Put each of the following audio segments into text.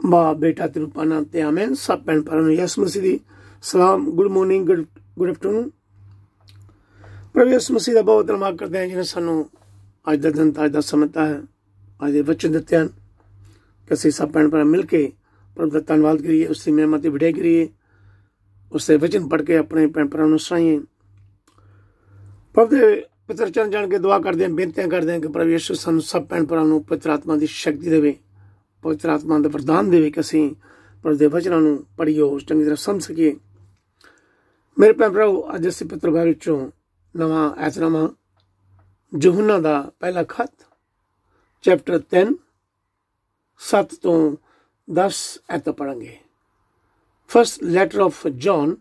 बाप बेटा ते रूपा नाम ते आमेन। सब भैन भरावां नूं यसु मसीह दी सलाम, गुड मॉर्निंग, गुड आफ्टरनून। प्रभु यसु मसीह दा बहुत धन्नवाद करते हैं जिन्हें सानू अज दा दिन अज दा समय है अज दे वचन दिते हैं कि असीं सब भैन भरा मिल के प्रभु दा धन्नवाद करिए, उसकी महिमा ते वडियाई करिए, उसके वचन पढ़ के अपने भैन भरावां नूं सराहिए। प्रभु दे पवित्र चरण जान के दुआ करते हैं, बेनतियां करते हैं कि प्रभु यीशु सानू सब भैन भरावां नूं पवित्र आत्मा की शक्ति देवे, पवित्र आत्मा का वरदान देवे कि असीं प्रभु के वचनों नूं पढ़ियो, चंगी तरह समझ सकीए। मेरे भैन भराओ, अज असीं पवित्र बाइबल चों नवां ऐतनामा यूहन्ना दा पहला खत चैप्टर 3 7 तो 10 ऐत पढ़ांगे। First letter of John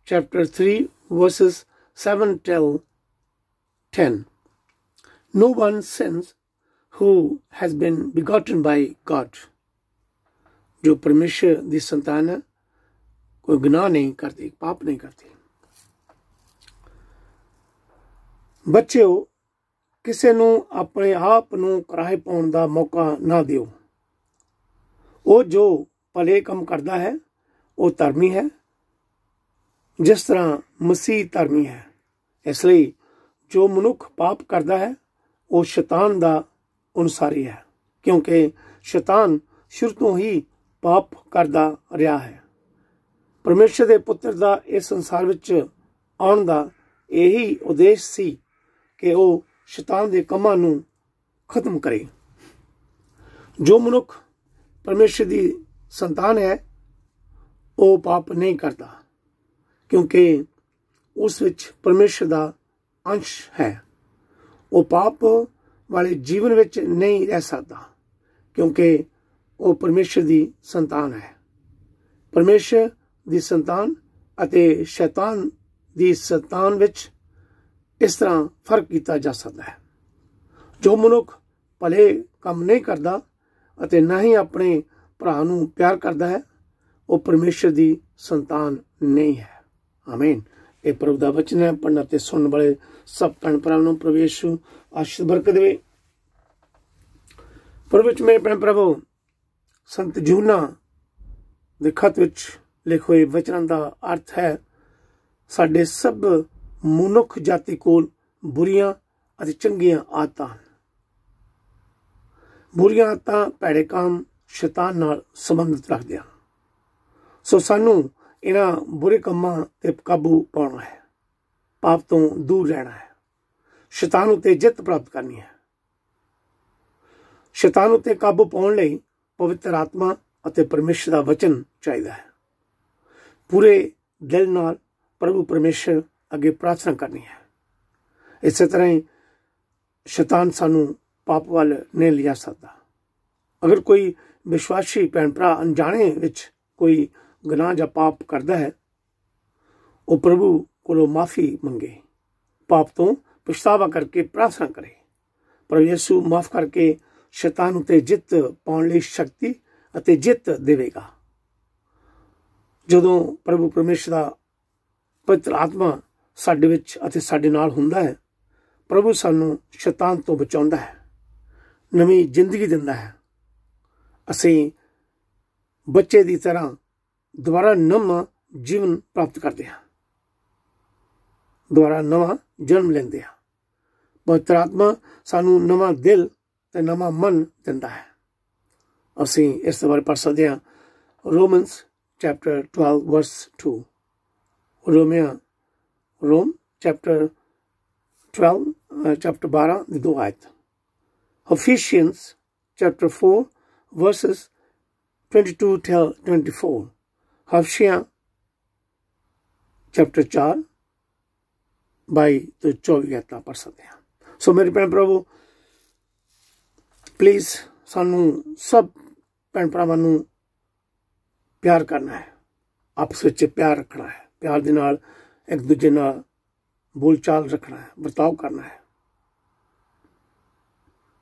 chapter 3 verses 7 till 10. No one sins who has been begotten by God. जो परमेश्वर दी संतान है, कोई गुनाह नहीं करती, पाप नहीं करती। बच्चों, किसी नूं अपने आप नूं कराहे पाउण दा मौका ना दिओ। वो जो भले काम करता है वो धर्मी है, जिस तरह मसीह धर्मी है। इसलिए जो मनुख पाप करता है वो शैतान दा अनुसारी है, क्योंकि शैतान शुरू तो ही पाप करता रहा है। परमेश्वर के पुत्र का इस संसार विच आउण दा यही उद्देश सी कि वो शैतान के कामां नूं खत्म करे। जो मनुख परमेश्वर की संतान है वो पाप नहीं करता, क्योंकि उस विच परमेश्वर का अंश है। वो पाप वाले जीवन विच नहीं रह सकता, क्योंकि वो परमेश्वर की संतान है। परमेश्वर की संतान अते शैतान की संतान विच इस तरह फर्क किया जा सकता है। जो मनुख भले काम नहीं करता अते ना ही अपने भरा नूं प्यार करता है, वो परमेश्वर की संतान नहीं है। आमीन। ये प्रभु का वचन है। पढ़ने ते सुनने वाले सब भैन भरावां नूं प्रभु यीशु आशीष बरकत देवे। प्रभु विच मेरे भैन भरावो, संत यूहन्ना दे खत विच लिखे हुए वचनां दा अर्थ है, साडे सब मनुख जाति कोल बुरियां अते चंगियां आदतां। बुरियां आदतां भैड़े काम शैतान नाल संबंधित रखदे हन। सो सानू इन्हां बुरे कामां ते काबू पाउणा है, पाप तो दूर रहना है, शैतान उत्ते जित प्राप्त करनी है। शैतान उत्ते काबू पाउण लई पवित्र आत्मा अते परमेश्वर का वचन चाहिए है। पूरे दिल नाल प्रभु परमेश्वर अगे प्रार्थना करनी है। इस तरह ही शैतान सानू पाप वाल नहीं लिया सकता। अगर कोई विश्वासी भैन भरा अनजाने विच कोई गुनाह या पाप करता है, वो प्रभु को माफ़ी मंगे, पाप तो पछतावा करके प्रार्थना करे। प्रभु यीशु माफ करके शैतान उत्ते जित पाउण लई शक्ति अते जित देवेगा। जदों प्रभु परमेश्वर का पवित्र आत्मा साडे विच अते साडे नाल हुंदा है, प्रभु सानू शैतान तो बचाउंदा है, नवी जिंदगी दिंदा है। असीं बच्चे की तरह दोबारा नवा जीवन प्राप्त करते हैं, दोबारा नवा जन्म लेंदे हैं। पवित्र आत्मा सानू नवा दिल ते नवा मन दिंदा है। असीं इस बारे पढ़ सकते हैं Romans chapter 12 verse 2। Rome chapter 12 chapter 12 दी 2 आयत। Ephesians chapter 4 verses 22 till 24। हफ्शियाँ चैप्टर 4 22 तो 24 आयत पढ़ सकते हैं। सो मेरे भैन भरावो, प्लीज सानू सब भैन भरावां नूं प्यार करना है, आपस विच प्यार रखना है, प्यार दे नाल एक दूजे नाल बोल चाल रखना है, बर्ताव करना है।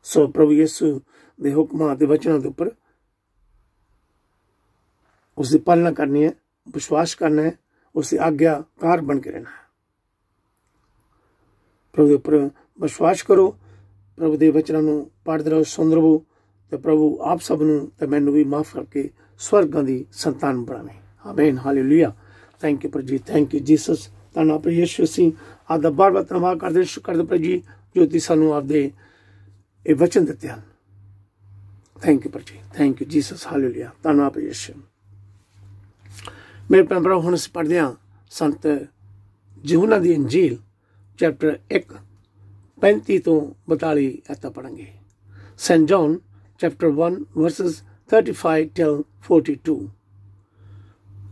सो प्रभु यीशु दे हुक्मां दे वचनां दे उपर उसकी पालना करनी है, विश्वास करना है, उसकी आज्ञाकार बन के रहना है। प्रभु के उपर विश्वास करो, प्रभु के वचनों नूं पढ़दे रहो, सुनदे रहो, ਤੇ ਪ੍ਰਭੂ ਆਪ ਸਭ ਨੂੰ ਤੇ ਮੈਨੂੰ ਵੀ ਮਾਫ ਕਰਕੇ स्वर्गां दी संतान बनावे। आमीन हालेलुया। थैंक यू प्रभु जी, थैंक यू जीसस। धन्नवाद प्रभु यीशु ਅਸੀਂ ਆਪਦਾ ਬਾਰ ਬਾਰ ਧੰਨਵਾਦ ਕਰਦੇ ਸ਼ੁਕਰ ਕਰਦੇ प्रभु जी ਜੋ ਤੁਸੀਂ ਸਾਨੂੰ ਆਪਦੇ ਇਹ ਵਚਨ ਦਿੱਤੇ ਹਨ। थैंक यू प्रभु जी, थैंक यू जीसस हालेलुया। धन्नवाद प्रभु यीशु। मेरे भैन भरा ਹੁਣ ਅਸੀਂ ਪੜ੍ਹਦੇ ਹਾਂ ਸੰਤ यूहन्ना ਦੀ ਇੰਜੀਲ ਚੈਪਟਰ 1 35 ਤੋਂ 42 ਐਤਾਂ ਪੜਾਂਗੇ। Saint John chapter 1 verses 35 till 42.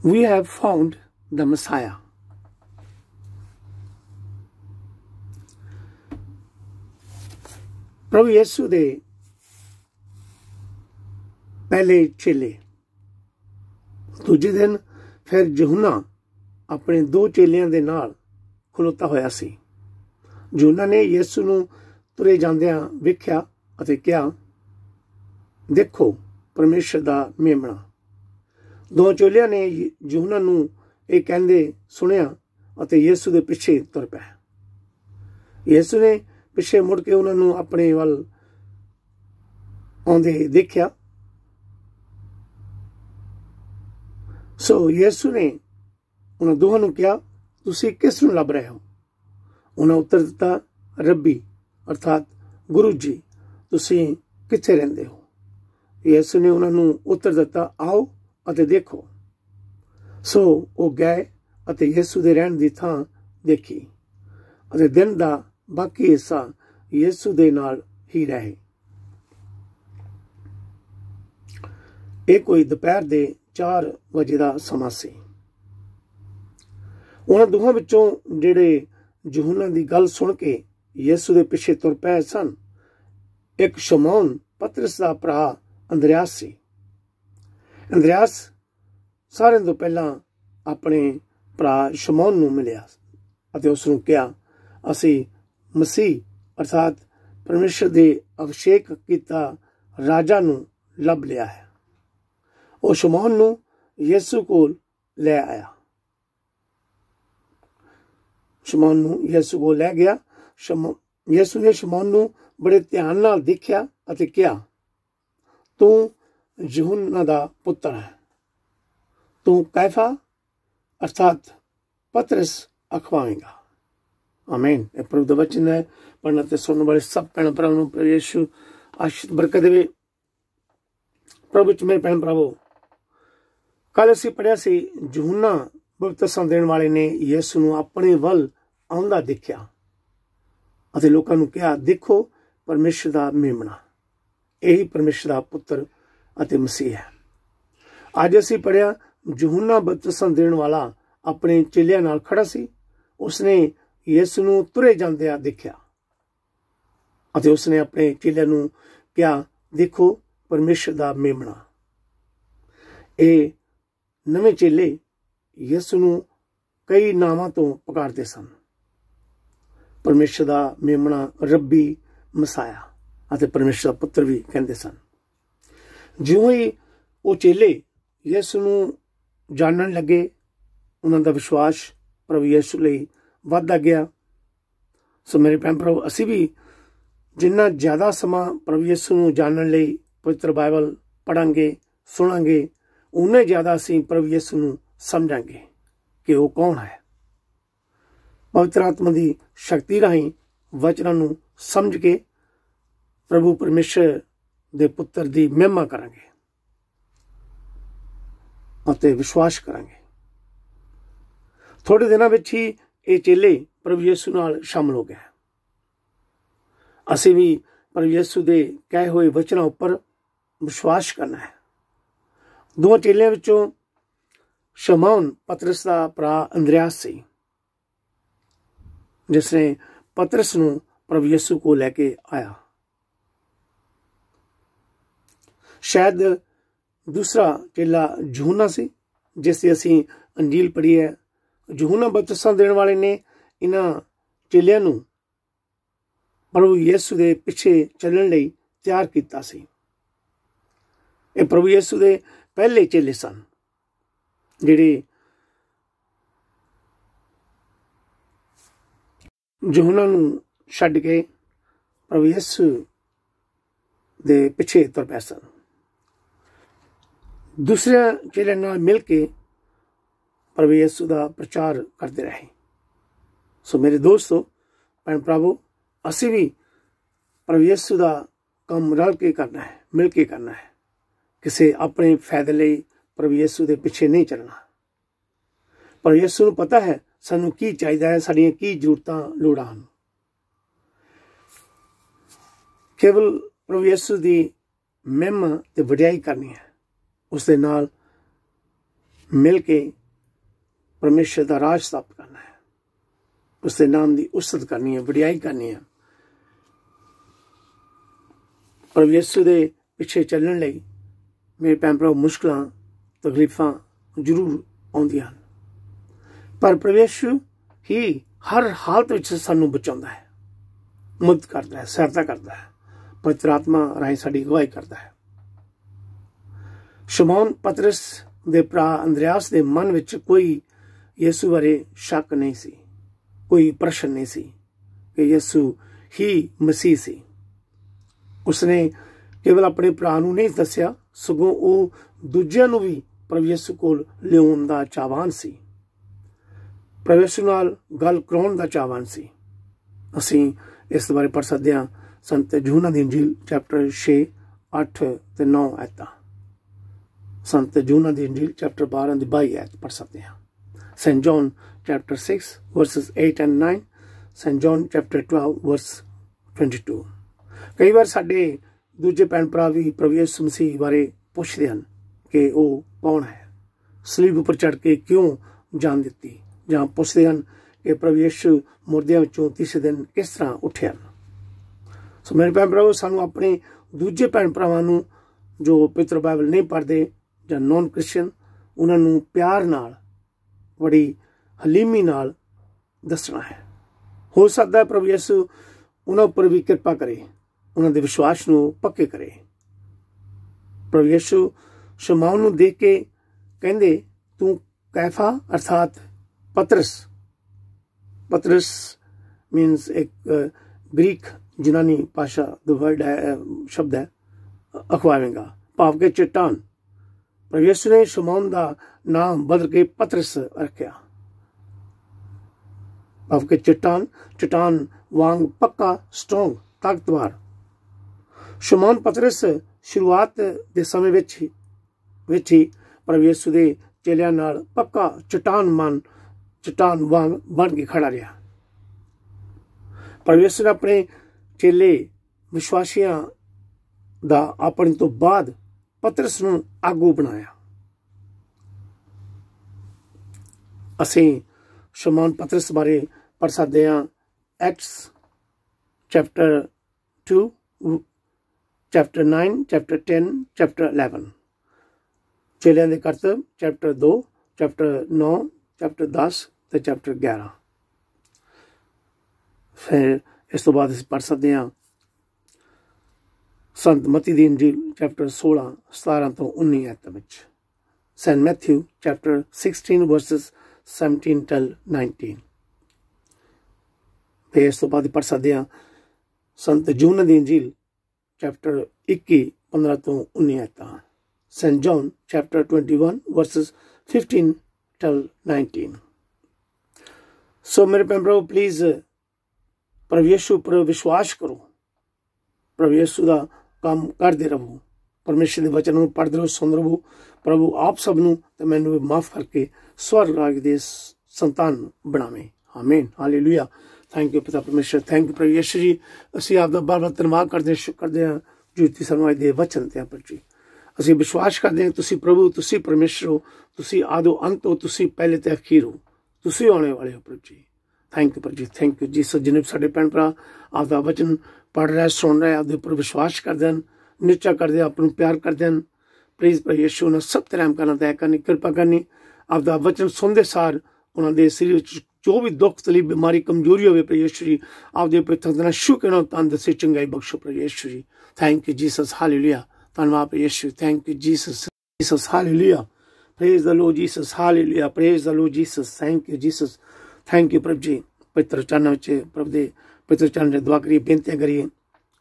We have found the Messiah. प्रभु यीशु दे पहले चेले दूजे दिन फिर यूहन्ना अपने दो चेलियां दे नाल खलोता होया सी। यूहन्ना ने यीशु नूं तुरे जांदियां वेख्या अते कहा, देखो परमेश्वर दा मेमना। दो चेलियां ने यूहन्ना नूं ਇਹ ਕਹਿੰਦੇ ਸੁਣਿਆ ਅਤੇ ਯीशु ਦੇ ਪਿੱਛੇ ਤੁਰ ਪਏ। ਯीशु ਨੇ ਪਿੱਛੇ ਮੁੜ ਕੇ ਉਹਨਾਂ ਨੂੰ ਆਪਣੇ ਵੱਲ ਆਉਂਦੇ ਦੇਖਿਆ। ਸੋ ਯीशु ਨੇ ਉਹਨਾਂ ਦੋਹਾਂ ਨੂੰ ਕਿਹਾ, ਤੁਸੀਂ ਕਿਸ ਨੂੰ ਲੱਭ ਰਹੇ ਹੋ? ਉਹਨਾਂ ਉੱਤਰ ਦਿੱਤਾ, ਰੱਬੀ ਅਰਥਾਤ ਗੁਰੂ ਜੀ, ਤੁਸੀਂ ਕਿੱਥੇ ਰਹਿੰਦੇ ਹੋ? ਯीशु ਨੇ ਉਹਨਾਂ ਨੂੰ ਉੱਤਰ ਦਿੱਤਾ, ਆਓ ਅਤੇ ਦੇਖੋ। ਸੋ ਉਹ ਗਏ ਅਤੇ ਯीशु ਦੇ ਰਹਿਣ ਦੀ ਥਾਂ ਦੇਖੀ ਅਤੇ ਦਿਨ ਦਾ ਬਾਕੀ ਹਿੱਸਾ ਯीशु ਦੇ ਨਾਲ ਹੀ ਰਹੇ। ਇਹ ਕੋਈ ਦੁਪਹਿਰ ਦੇ 4 ਵਜੇ ਦਾ ਸਮਾਂ ਸੀ। ਉਹਨਾਂ ਦੋਹਾਂ ਵਿੱਚੋਂ ਜਿਹੜੇ यूहन्ना ਦੀ ਗੱਲ ਸੁਣ ਕੇ ਯीशु ਦੇ ਪਿੱਛੇ ਤੁਰ ਪਏ ਸਨ, ਇੱਕ ਸ਼ਮੌਨ ਪਤਰਸ ਦਾ ਭਰਾ ਅੰਦਰਿਆਸ ਸੀ। ਅੰਦਰਿਆਸ ਸਾਰਿਆਂ ਤੋਂ ਪਹਿਲਾਂ ਆਪਣੇ ਭਰਾ ਸ਼ਮੌਨ ਨੂੰ ਮਿਲਿਆ ਅਤੇ ਉਸ ਨੂੰ ਕਿਹਾ, ਅਸੀਂ ਮਸੀਹ ਅਰਥਾਤ ਪਰਮੇਸ਼ਰ ਦੇ ਅਭਿਸ਼ੇਕ ਕੀਤਾ ਰਾਜਾ ਨੂੰ ਲੱਭ ਲਿਆ ਹੈ। ਉਹ ਸ਼ਮੌਨ ਨੂੰ ਯीशु ਕੋਲ ਲੈ ਆਇਆ। ਸ਼ਮੌਨ ਨੂੰ ਯीशु ਕੋਲ ਲੈ ਗਿਆ। ਯीशु ਨੇ ਸ਼ਮੌਨ ਨੂੰ ਬੜੇ ਧਿਆਨ ਨਾਲ ਦੇਖਿਆ ਅਤੇ ਕਿਹਾ, ਤੂੰ यूहन्ना ਦਾ ਪੁੱਤਰ ਹੈ। ਤੂੰ कैफा अर्थात पतरस अखवाएगा। आमीन। प्रभु ਦਾ वचन है। पढ़ना ते सुनने वाले सब भैन भरावां ਨੂੰ प्रभु यीशु आशीष बरकत देवे। प्रभु च मेरे भैन भरावो, कल ਅਸੀਂ पढ़िया सी यूहन्ना बपतिस्मा देਣ वाले ने यीशु ਨੂੰ ਆਪਣੇ ਵੱਲ ਆਉਂਦਾ ਦੇਖਿਆ ਅਤੇ ਲੋਕਾਂ ਨੂੰ ਕਿਹਾ, ਦੇਖੋ ਪਰਮੇਸ਼ਰ ਦਾ ਮੇਮਣਾ। ਇਹੀ ਪਰਮੇਸ਼ਰ ਦਾ ਪੁੱਤਰ ਅਤੇ ਮਸੀਹ ਹੈ। ਅੱਜ ਅਸੀਂ ਪੜ੍ਹਿਆ यूहन्ना बपतिस्मा देण वाला अपने चेलियां नाल खड़ा सी। उसने यीशु नूं तुरे जांदियां देखिया ਅਤੇ उसने अपने चेलियां नूं कहा, देखो परमेश्वर दा मेमना। ਇਹ ਨਵੇਂ ਚੇਲੇ ਯीशु ਨੂੰ ਕਈ ਨਾਵਾਂ ਤੋਂ ਪੁਕਾਰਦੇ ਸਨ। ਪਰਮੇਸ਼ਰ ਦਾ ਮੇਮਣਾ, ਰੱਬੀ, ਮਸਾਇਆ ਅਤੇ ਪਰਮੇਸ਼ਰ ਦਾ ਪੁੱਤਰ ਵੀ ਕਹਿੰਦੇ ਸਨ। ਜਿਉਂ ਹੀ ਉਹ ਚੇਲੇ ਯीशु ਨੂੰ ਜਾਣਨ ਲੱਗੇ, ਉਹਨਾਂ ਦਾ ਵਿਸ਼ਵਾਸ ਪ੍ਰਭੂ ਯीशु ਲਈ ਵੱਧਦਾ ਗਿਆ। ਸੋ ਮੇਰੇ ਭੈਣ ਭਰਾਵੋ, ਅਸੀਂ ਵੀ ਜਿੰਨਾ ਜ਼ਿਆਦਾ ਸਮਾਂ ਪ੍ਰਭੂ ਯीशु ਨੂੰ ਜਾਣਨ ਲਈ ਪਵਿੱਤਰ ਬਾਈਬਲ ਪੜਾਂਗੇ, ਸੁਣਾਂਗੇ, ਉਨੇ ਜ਼ਿਆਦਾ ਅਸੀਂ ਪ੍ਰਭੂ ਯीशु ਨੂੰ ਸਮਝਾਂਗੇ ਕਿ ਉਹ ਕੌਣ ਹੈ। ਪਵਿੱਤਰ ਆਤਮਾ ਦੀ ਸ਼ਕਤੀ ਰਾਹੀਂ ਵਚਨਾਂ ਨੂੰ ਸਮਝ ਕੇ ਪ੍ਰਭੂ ਪਰਮੇਸ਼ਰ ਦੇ ਪੁੱਤਰ ਦੀ ਮਹਿਮਾ ਕਰਾਂਗੇ ਅਤੇ ਵਿਸ਼ਵਾਸ ਕਰਾਂਗੇ। ਥੋੜੇ ਦਿਨਾਂ ਵਿੱਚ ਹੀ ਇਹ ਚੇਲੇ ਪ੍ਰਭੂ ਯीशु ਨਾਲ ਸ਼ਾਮਲ ਹੋ ਗਏ। ਅਸੀਂ ਵੀ ਪ੍ਰਭੂ ਯीशु ਦੇ ਕਹੇ ਹੋਏ ਵਚਨਾਂ ਉੱਪਰ ਵਿਸ਼ਵਾਸ ਕਰਨਾ ਹੈ। ਦੋ ਚੇਲਿਆਂ ਵਿੱਚੋਂ ਸ਼ਮੌਨ ਪਤਰਸ ਦਾ ਭਰਾ ਅੰਦਰਿਆਸ ਸੀ, ਜਿਸ ਨੇ ਪਤਰਸ ਨੂੰ ਪ੍ਰਭੂ ਯीशु ਕੋਲ ਲੈ ਕੇ ਆਇਆ। शायद दूसरा चेला यूहन्ना सी, जिससे असीं अंजील पढ़ी है। यूहन्ना बपतिस्मा देण वाले ने इन्हां चेलियां नूं प्रभु यीशु दे पिछे चलण लई तैयार कीता सी। ਇਹ प्रभु यीशु दे पहले चेले सन, जिहड़े यूहन्ना नूं छड्ड के प्रभु यीशु दे पिछे तुर पै सन। दूसरे चेलियां नाल मिल के प्रभु यीशु का प्रचार करते रहे। सो मेरे दोस्तों, भैन भरावो, असी भी प्रभु यीशु का काम रल के करना है, मिल के करना है। किसी अपने फायदे लिए प्रभु यीशु के पिछे नहीं चलना। प्रभु यीशु नूं पता है सानू की चाहिए है, साड़ियां की जरूरतां लोड़ां हन। केवल प्रभु यीशु की महिमा ते वडियाई करनी है, उसके नाल मिल के परमेश्वर का राज स्थापित करना है, उसके नाम की उस्तत करनी है, वडियाई करनी है। प्रभु यीशु के पिछे चलने लई मेरे भैन भरा मुश्किलां तकलीफां जरूर आउंदियां हन, पर प्रभु यीशु ही हर हालत विच सानू बचाउंदा है, मदद करता है, सहायता करता है, पवित्र आत्मा राही साडी अगवाई करता है। शमौन पतरस दे भरा अंद्रयास दे मन विच कोई यीशु बारे शक नहीं सी, कोई प्रश्न नहीं सी कि यीशु ही मसीह सी। उसने केवल अपने भरा नूं नहीं दस्सिया, सगों वो दूजियां नूं भी प्रभु यीशु कोल लिआउण दा चाहवान सी, प्रभु यीशु नाल गल कराउण दा चाहवान सी। असीं इस बारे पढ़ सकदे हां संत यूहन्ना दी इंजील चैप्टर 6, 8 ते 9 आयतां। संत यूहन्ना दी इंजील चैप्टर 12 दी 22 आयत पढ़ सकते हैं। Saint John chapter 6 verses 8 and 9, Saint John chapter 12 verse 22। कई बार साडे दूजे भैन भरा भी प्रभु यीशु मसीह बारे पुछदे हन कि वो कौन है, सलीब उपर चढ़ के क्यों जान दित्ती, जां पुछदे हन कि प्रभु यीशु मुर्दियां विचों तीसरे दिन किस तरह उठे हन। सो मेरे भैन भरावो, सानू अपने दूजे भैन भरावां नूं जो पवित्र बाइबल नहीं पढ़ते जां नॉन क्रिश्चियन, उन्हां नूं प्यार नाल बड़ी हलीमी नाल दसना है। हो सकता है प्रभु यीशु उन्हां उपर भी कृपा करे, उन्हां दे विश्वास नूं पक्के करे। प्रभु यीशु शमौन नूं देख के कहंदे, तू कैफा अर्थात पतरस मीन्स एक ग्रीक यूनानी भाषा वर्ड है, शब्द है, अखवावेगा भाव के चट्टान। प्रभु यीशु ने शमौन का नाम बदल के पतरस रखा, भाव के चट्टान, चट्टान वांग पक्का, स्ट्रोंग, ताकतवर। शमौन पतरस शुरुआत के समय विच ही प्रभु यीशु के चेलियां नाल पक्का चट्टान वांग बन के खड़ा रहा। प्रभु यीशु ने अपने चेले विश्वासियां दा अपने तो बाद पतरस नूं आगू बनाया। असीं शमौन पतरस बारे पढ़ सकते हैं acts chapter 2, chapter 9, chapter 10, chapter 11, चेलियां दे करतब चैप्टर 2, चैप्टर 9, चैप्टर 10 ते चैप्टर 11। फिर इस तो बाद पढ़ सकते हैं संत मत्ती दी इंजील चैप्टर 16, 17 तो 19 आयतां विच, saint Matthew chapter 16 verses 17 till 19। फिर इस तो बाद पढ़ सकते हैं संत यूहन्ना दी इंजील चैप्टर 21, 15 तो 19 आयतां, saint John chapter 21 verses 15 till 19। सो मेरे भैन भराओ, प्लीज प्रभु यीशु पर विश्वास करो, प्रभु यीशु का काम करते रहो, परमेश्वर के वचन में पढ़ते रहो, सुनते रहो। प्रभु आप सबनों ते मैनूं भी माफ करके स्वर्ग राज दे संतान बनावे। आमीन, हालेलुया। थैंक यू पिता परमेश्वर, थैंक यू प्रभु यीशु जी। असीं आपदा बार-बार धन्नवाद करते हैं, शुक्र करते हैं जो तुसीं सानूं अज दे वचन ते पर जी। असीं विश्वास करते हैं तुसीं प्रभु, तुसीं परमेश्वर हो, तुसीं आदो अंत हो, तुसीं पहले ते अखीर हो, तुसीं आने वाले हो प्रभु जी। थैंक यू प्रभु जी, थैंक यू जी। जिन्हें साडे भैन भरा आपदा वचन पढ़ रहे, सुन रहे, आपदे उपर विश्वास करते हैं, निचा करते, अपनों प्यार करते हैं, प्लीज प्रभु यीशु उन्हें सब तरह करना, दया करनी, कृपा करनी। आपदा वचन सुनते सार उन्होंने शरीर जो भी दुख तकलीफ बीमारी कमजोरी हो प्रभु यीशु जी, आपदे उपर शुक्र तंदुरुस्ती चंगाई बख्शो प्रभु Yeshu ji. Thank you Jesus, hallelujah. धन्यवाद प्रभु Yeshu, thank you Jesus, hallelujah. Praise the Lord Jesus, hallelujah. Praise the Lord Jesus, thank you Jesus, thank you प्रभु जी। पवित्र चरण प्रभु दे पवित्र चरण दुआ करिए, बेनतियां करिए।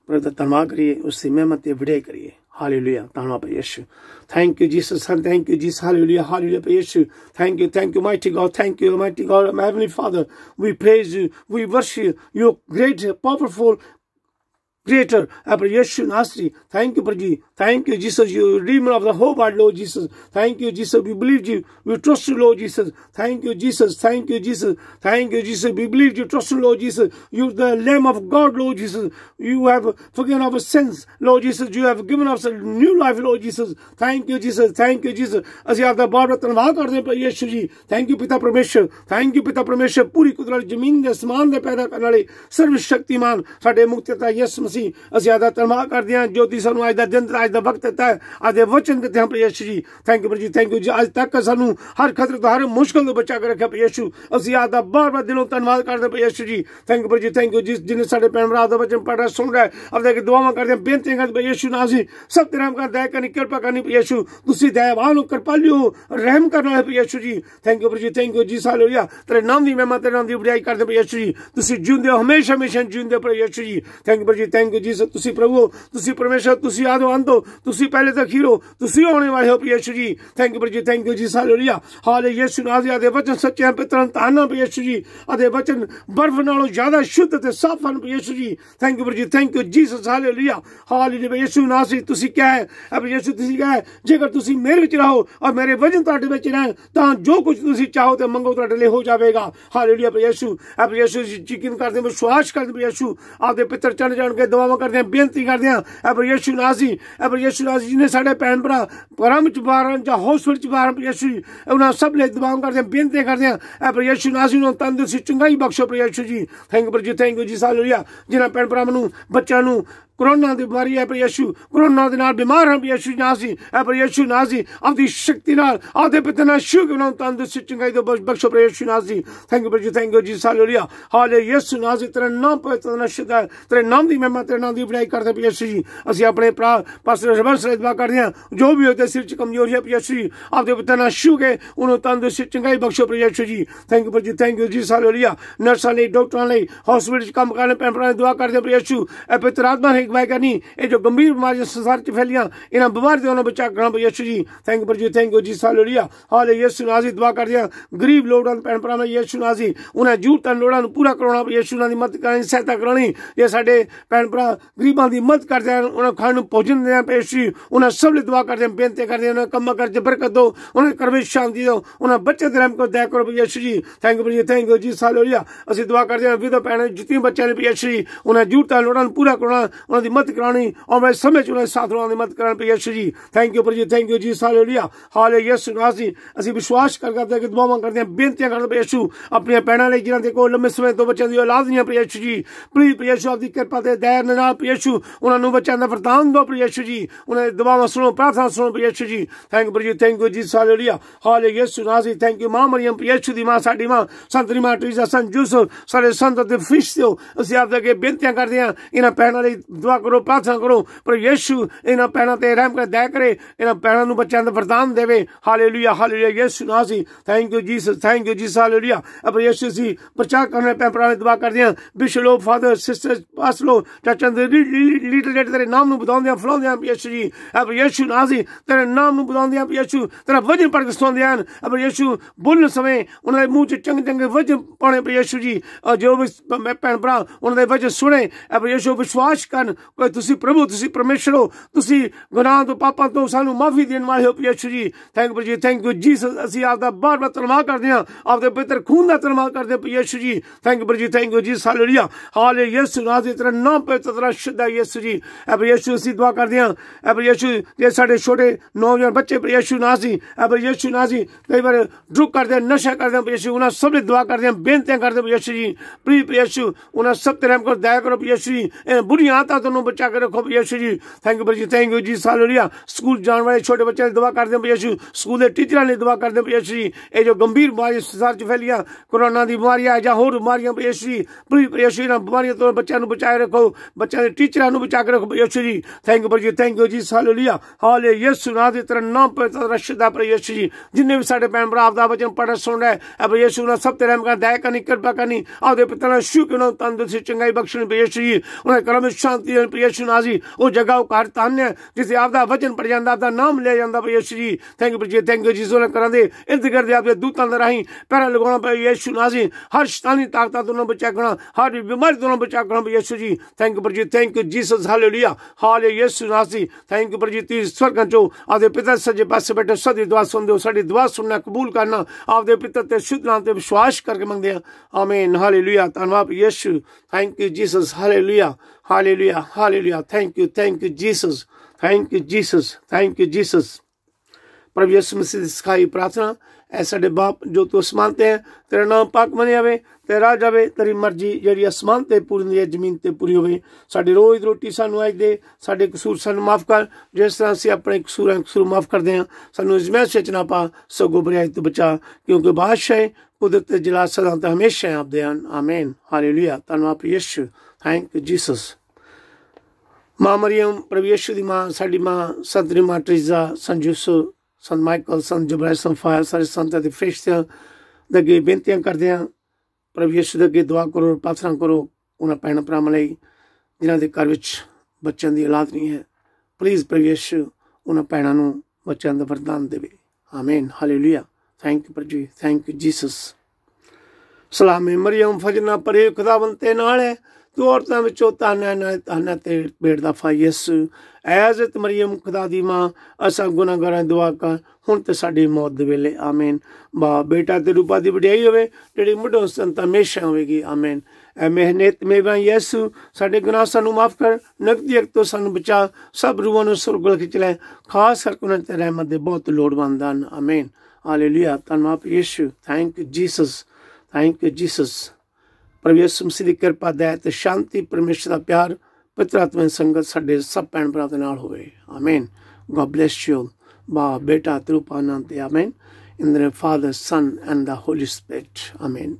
प्रभु का धन्यवाद करिए, उसकी मेहनत की विड़ाई करिए। हालेलुया, धन्यवाद प्रभु Yeshu. Thank you Jesus, thank you Jesus. Hallelujah, hallelujah प्रभु Yeshu. Thank you mighty God, thank you mighty God, my heavenly father. We praise you, we worship your great powerful Creator, Yeshua Nasri. Thank you, Praji. Thank you, Jesus, you Redeemer of the whole world, Lord Jesus. Thank you, Jesus. We believe you. We trust you, Lord Jesus. Thank you, Jesus. Thank you, Jesus. Thank you, Jesus. We believe you, trust you, Lord Jesus. You are the Lamb of God, Lord Jesus. You have forgiven our sins, Lord Jesus. You have given us a new life, Lord Jesus. Thank you, Jesus. Thank you, Jesus. ਅਸੀਂ ਆਪਦਾ ਬਹੁਤ ਧੰਨਵਾਦ ਕਰਦੇ ਹਾਂ ਯਿਸੂ ਜੀ। Thank you ਪਿਤਾ ਪਰਮੇਸ਼ਰ, ਥੈਂਕ ਯੂ ਪਿਤਾ ਪਰਮੇਸ਼ਰ। ਪੂਰੀ ਕੁਦਰਤ ਜ਼ਮੀਨ ਦੇ ਅਸਮਾਨ ਦੇ ਪੈਦਾ ਕਰਨ ਵਾਲੇ ਸਰਵ ਸ਼ਕਤੀਮਾਨ ਸਾਡੇ ਮੁਕਤੀਦਾਤਾ ਯਿਸੂ ਅਸੀਂ ਆਦਾ ਧੰਨਵਾਦ ਕਰਦੇ ਹਾਂ ਜੋ ਤੁਸੀਂ ਸਾਨੂੰ ਅੱਜ ਦਾ ਦਿਨ ਅੱਜ ਦਾ ਵਕਤ ਦਿੱਤਾ ਹੈ, ਅੱਜ ਦੇ ਵਚਨ ਦਿੱਤੇ ਹਨ ਯਿਸੂ ਜੀ। ਥੈਂਕ ਯੂ ਜੀ, ਥੈਂਕ ਯੂ ਜੀ। ਅੱਜ ਤੱਕ ਸਾਨੂੰ ਹਰ ਖਤਰੇ ਤੋਂ ਹਰ ਮੁਸ਼ਕਲ ਤੋਂ ਬਚਾ ਕੇ ਰੱਖਿਆ ਯਿਸੂ। ਅਸੀਂ ਆਦਾ ਬਾਰ-ਬਾਰ ਦਿਲੋਂ ਧੰਨਵਾਦ ਕਰਦੇ ਹਾਂ ਯਿਸੂ ਜੀ। ਥੈਂਕ ਯੂ ਜੀ, ਥੈਂਕ ਯੂ ਜੀ। ਜਿਹਨੇ ਸਾਡੇ ਭੈਣ ਭਰਾ ਦਾ ਵਚਨ ਪੜ੍ਹ ਰਿਹਾ ਸੁਣ ਰਿਹਾ ਆਪਦੇ ਅੱਗੇ ਦੁਆਵਾਂ ਕਰਦੇ ਹਾਂ, ਬੇਨਤੀਆਂ ਕਰਦੇ ਯਿਸੂ ਨਾਲ ਅਸੀਂ ਸਭ ਤੇ ਰਹਿਮ ਕਰ ਦਇਆ ਕਰਨੀ, ਕਿਰਪਾ ਕਰਨੀ ਯਿਸੂ। ਤੁਸੀਂ ਦਇਆਵਾਨ ਹੋ, ਕਿਰਪਾਲੂ ਰਹਿਮ ਕਰਨ ਵਾਲੇ ਯਿਸੂ ਜੀ। ਥੈਂਕ ਯੂ ਜੀ, ਥੈਂਕ ਯੂ ਜੀ। ਹਾਲੇਲੂਇਆ, ਤੇਰੇ ਨਾਮ ਦੀ ਮਹਿਮਾ, ਤੇਰੇ ਨਾਮ ਦੀ ਵਡਿਆਈ ਕਰਦੇ ਯਿਸੂ ਜੀ। ਤੁਸੀਂ ਜਿਉਂਦੇ ਹੋ, ਹਮੇਸ਼ਾ ਹਮੇਸ਼ਾ ਜਿਉਂਦੇ ਹੋ ਯਿਸੂ ਜੀ। ਥੈਂਕ ਯੂ ਜੀ, ਥੈਂਕ ਯੂ ਜੀ। ਤੁਸੀਂ ਪ੍ਰਭੂ, ਤੁਸੀਂ ਪਰਮੇਸ਼ਰ, ਤੁਸੀਂ ਆਦੋ ਅੰਤ ਹੋ, ਤੁਸੀਂ ਪਹਿਲੇ ਤੱਕ ਅਖੀਰ ਹੋ, ਤੁਸੀਂ ਆਉਣੇ ਵਾਲੇ ਹੋ ਯਿਸੂ ਜੀ। ਥੈਂਕ ਯੂ ਜੀ, ਥੈਂਕ ਯੂ ਜੀ। ਹਾਲੇਲੂਇਆ, ਹਾਲੇ ਯਿਸੂ ਨਾਜ਼ਰੀ ਦੇ ਵਚਨ ਸੱਚੇ ਹਨ, ਪਿਤਰਨ ਧੰਨ ਹਨ ਯਿਸੂ ਜੀ। ਆਦੇ ਵਚਨ ਬਰਫ਼ ਨਾਲੋਂ ਜ਼ਿਆਦਾ ਸ਼ੁੱਧ ਤੇ ਸਾਫ਼ ਹਨ ਯਿਸੂ ਜੀ। ਥੈਂਕ ਯੂ ਜੀ, thank you Jesus. Hallelujah, hallelujah ਯਿਸੂ ਨਾਜ਼ਰੀ। ਤੁਸੀਂ ਕਿਹਾ ਹੈ ਯਿਸੂ, ਤੁਸੀਂ ਕਿਹਾ ਹੈ ਜੇਕਰ ਤੁਸੀਂ ਮੇਰੇ ਵਿੱਚ ਰਹੋ ਔਰ ਮੇਰੇ ਵਚਨ ਤੁਹਾਡੇ ਵਿੱਚ ਰਹਿਣ ਤਾਂ ਜੋ ਕੁਝ ਤੁਸੀਂ ਚਾਹੋ ਤੇ ਮੰਗੋ ਤੁਹਾਡੇ ਲਈ ਹੋ ਜਾਵੇਗਾ। ਹਾਲੇਲੂਇਆ ਯਿਸੂ। ਯਿਸੂ ਯਕੀਨ ਕਰਦੇ, ਵਿਸ਼ਵਾਸ ਕਰਦੇ ਯਿਸੂ। ਆਪਦੇ ਪਿੱਤਰ ਚੜ ਜਾਣਗੇ, ਦੁਆਵਾਂ ਕਰਦੇ, ਬੇਨਤੀ ਕਰਦੇ ਹਾਂ ਯਿਸੂ ਨਾਜ਼ਰੀ। ਯਿਸੂ ਨਾਜ਼ਰੀ ਜਿਹਨੇ ਸਾਡੇ ਭੈਣ ਭਰਾ ਘਰਾਂ ਵਿੱਚ ਬਾਹਰ ਜਾਂ ਹੌਸਪਿਟਲ ਚ ਬਾਹਰ ਯਿਸੂ ਜੀ, ਉਹਨਾਂ ਸਭ ਲਈ ਦੁਆਵਾਂ ਕਰਦੇ, ਬੇਨਤੀ ਕਰਦੇ ਹਾਂ ਯਿਸੂ ਨਾਜ਼ਰੀ ਨੂੰ ਤੰਦਰੁਸਤੀ ਚੰਗਾਈ ਬਖਸ਼ੋ ਯਿਸੂ ਜੀ। ਥੈਂਕ ਯੂ ਜੀ, ਥੈਂਕ ਯੂ ਜੀ। ਹਾਲੇਲੂਇਆ, ਜਿਹਨਾਂ ਭੈਣ ਭਰਾਵਾਂ ਨੂੰ, ਬੱਚਿਆਂ ਨੂੰ कोरोना की बीमारी है यीशु, कोरोना के नाल बीमार हैं यीशु नाज़री। यीशु नाज़री आपकी शक्ति नाल आपदे पिता नाल शुरू बनाओ, तंदुरुस्ती चंगाई दो बख्शो Yeshu Nazri. Thank you, thank you जी। हालेलुया, हाले यीशु नाज़री। तेरा नाम पवित्र नशद है, तेरे नाम की महिमा, तेरे नाम की बड़ाई करते यीशु जी। असं अपने भरा पास्टर रवंश दुआ करते हैं, जो भी होते सिर च कमजोरी है यीशु जी, आपदे पिता नाल छू के उन्होंने तंदुरुस्ती चंगाई बख्शो यीशु जी। थैंक यू जी। हालेलुया, नर्सां लई, डॉक्टरां लई, हॉस्पिटल काम करने भैन भरा दुआ करते यीशु। पवित्र आत्मा ने अगवाई करनी, ये जो गंभीर बीमारियां संसार च फैलियां इन्हां बीमारियों तो बचा करना यीशु जी। थैंक यू जी। हालेलुया, हाले यीशु नाज़री दुआ करदे हां गरीब लोड़ां भैन भरावां यीशु नाज़री उन्हां जरूरतां लोड़ां नूं पूरा करवाउणा यीशु नां दी मदद करनी, सहायता करनी। जे साडे भैन भरा गरीबां दी मदद करदे हन, उन्हां खाण नूं भोजन दें यीशु जी। उन्हां सब लई दुआ करदे हां, बेनती करदे उन्हां कम्मां काज बरकत दो, उन्हां घर विच शांति दो, उन्हां बच्चे ते रहम करो, दया करो यीशु जी। थैंक यू जी। हालेलुया, असीं दुआ करदे हां विधवा भैणां जितने बच्चे ने यीशु जी उन्हां जरूरतां लोड़ां नूं पूरा करना, उन्हां दी मदद करानी और समय चुने साथ की मदद करने यीशु जी। थैंक यू जी। हालेलुया, हाले यीशु नाज़री। असीं विश्वास करते कि दुआवां करते हैं, बेनतियां करते यीशु अपनी भैणां लई जिन्हां दे कोल लंबे समय तो बच्चों की औलाद नहीं है यीशु जी। प्लीज यीशु आपकी कृपा ते दया नाल यीशु उन्हां नूं बच्चों दा वरदान दो यीशु जी। उन्हां दी दुआवां सुनो, प्रार्थना सुनो यीशु जी। थैंक यू जी। हालेलुया, हाले यीशु नाज़री। थैंक यू मां मरियम यीशु दी मां, साडी मां संत मां टीजा, संत यूसुफ, सारे संत ते फरिश्ते हो। असीं आपदे अगे बेनतियां करदे हां, इन्हां भैणां लई दुआ करो, प्रार्थना करो पर यीशु इन्हां भैणां ते रहम कर दया करे, इन्हां भैणां नूं बच्चों दा वरदान देवे। Hallelujah, hallelujah Yeshu Nazri. Thank you Jesus, thank you जी। हालेलुया, अब यीशु जी प्रचार करने भैन भरा दुआ करदे हां, बिशप लोग, फादर, सिस्टर, पास लोग, चाचा लीडर तेरे नाम नूं बुलाउंदे हां, फलाउंदे हां यीशु जी। अब यीशु नाज़री तेरे नाम नूं बुलाउंदे हां यीशु, तेरा वचन पढ़ के सुणांदे हां। अब यीशु बोलण समय उन्हां दे मूंह च चंगे चंगे वचन पाणे यीशु जी। जो भी भैन भरा उन्हां दे वचन सुणे, अब यीशु विश्वास करन कि तुसीं प्रभु, तुसीं परमेश्वर हो, तुसीं गुनाह तो पापां तो सानू माफी देने वाले हो Yeshu ji. Thank you Jesus. असीं आपदा बार बार धन्नवाद करदे हां, आपदे पवित्र खून दा धन्नवाद करदे यीशु जी। थैंक यू जी। हालेलुया, हाले यीशु नाज़री तेरा नाम पवित्र तेरा शुद्ध है यीशु जी। अब यीशु असीं दुआ करदे हां, अब यीशु जे साडे छोटे नौजवान बच्चे यीशु नाज़री, अब यीशु नाज़री कई बार ड्रग करदे, नशा करदे यीशु, उन्हां सब लई दुआ करदे हां, बेनतियां करदे यीशु जी। प्लीज यीशु उन्हां सब ते रहम करो, दया करो यीशु जी। बुरियां आदतां तों बचा के रखो यीशु जी। थैंक यू जी। हालेलुया, स्कूल जाने वाले छोटे बच्चों दुआ करते हैं यीशु, स्कूल के टीचर ने दुआ करते हैं यीशु जी। ये जो गंभीर बीमारी संसार च फैलियां, कोरोना की बीमारियां या होर बीमारियां यीशु जी, प्लीज यीशु इन्हां बीमारियों तो बच्चों को बचाए रखो, बच्चों के टीचरों को बचा के रखो यीशु जी। थैंक यू जी। हालेलुया, हाले यीशु नाज़री तेरा नाम पवित्र शुद्ध है यीशु जी। जिन्हें भी साडे भैन भरा आपदा वचन पढ़ सुन रहे अब यीशु उन्हां सब ते रहम कर दया करनी, कृपा करनी, आपदे पिता नाल छू के उन्हां नूं तंदुरुस्ती चंगाई बख्शणी यीशु जी। उन्हां घरां विच शांति देन प्रभु यीशु नाजी वो जगह वो घर धन है जिसे आपका वचन पढ़ जाता आपका नाम लिया जाता प्रभु यीशु जी थैंक यू प्रभु थैंक यू जी सोने करा दे इर्द गिर्द आपके दूतों के राही पैरा लगाना प्रभु यीशु नाजी हर शैतानी ताकत तो उन्हें बचा करना हर बीमारी तो उन्हें बचा करना प्रभु यीशु जी थैंक यू प्रभु जी थैंक यू जीसस हालेलुया हाले यीशु नाजी थैंक यू प्रभु जी ती स्वर्ग चो आपके पिता सज्जे पासे बैठे सदी दुआ सुन दो साड़ी दुआ सुनना कबूल करना आपके पिता ते शुद्ध नाम ते विश्वास करके मंगते हैं आमीन हालेलुया धन्यवाद Yeshu thank you Jesus hallelujah hallelujah hallelujah thank you Jesus thank you Jesus thank you Jesus प्रभु यीशु मसीह की सिखाई प्रार्थना ऐ साडे बाप जो तू आसमान ते है तेरा नाम पाक मने आवे तेरा राज आवे तेरी मर्जी जेड़ी आसमान ते पूरी है जमीन ते पूरी होवे साडी रोज रोटी सानू अज दे साडे कसूर सानू माफ कर जिस तरह असीं अपने कसूर माफ करदे हां सानू इज़्ज़त विच ना पा सगों बुराई तो बचा क्योंकि बादशाह कुदरत ते जलाल सदा ते हमेशा आपदे हन आमीन हालेलुया धन्यवाद यीशु थैंक यू जीसस मां मरियम प्रभु यीशु दी मां साडी मां संतरी मां ट्रीजा संजूसो संत माइकल संत जबराइल संत फायर सारे संतां ते फरिश्तियां दे अगे बेनतियां करदे हां प्रभु यीशु दे अगे दुआ करो प्रार्थना करो उन्हां भैणां भरावां लई जिन्हां दे घर विच बच्चों की औलाद नहीं है प्लीज़ प्रभु यीशु उन्हां भैणां नूं बच्चों दा वरदान देवे आमीन हालेलुया थैंक यू प्रभु जी थैंक यू जीसस सलामे मरियम फजना परे खुदावंद ते नाल है तू औरतां विचों धन है ते भेड़ दा फल यीशु ऐज़त मरियम खुदा दी मां असां गुनाहगारां दुआ कर हुण ते साडी मौत दे वेले आमीन बा बेटा ते रूपा दी वडियाई होवे जेड़ी मुढों संत हमेशा होवेगी आमीन ऐ मेहनत मेवा यीशु साडे गुनाह सानू माफ कर नगदी अग तो सानू बचा सब रूहां नूं सुरग वल खिच लै खास करके उन्हां ते रहमत दे बहुत लोड़वंद हन आमीन हालेलुया धन्यवाद यीशु थैंक यू जीसस प्रभु यीशु मसीह की कृपा दया ते शांति परमेश्वर का प्यार पवित्र आत्मा की संगत साडे सब भैन भरा दे नाल होवे आमीन गॉड ब्लेस यू बाप बेटा ते रूपा नाम ते आमीन in the name of Father Son and the Holy Spirit आमीन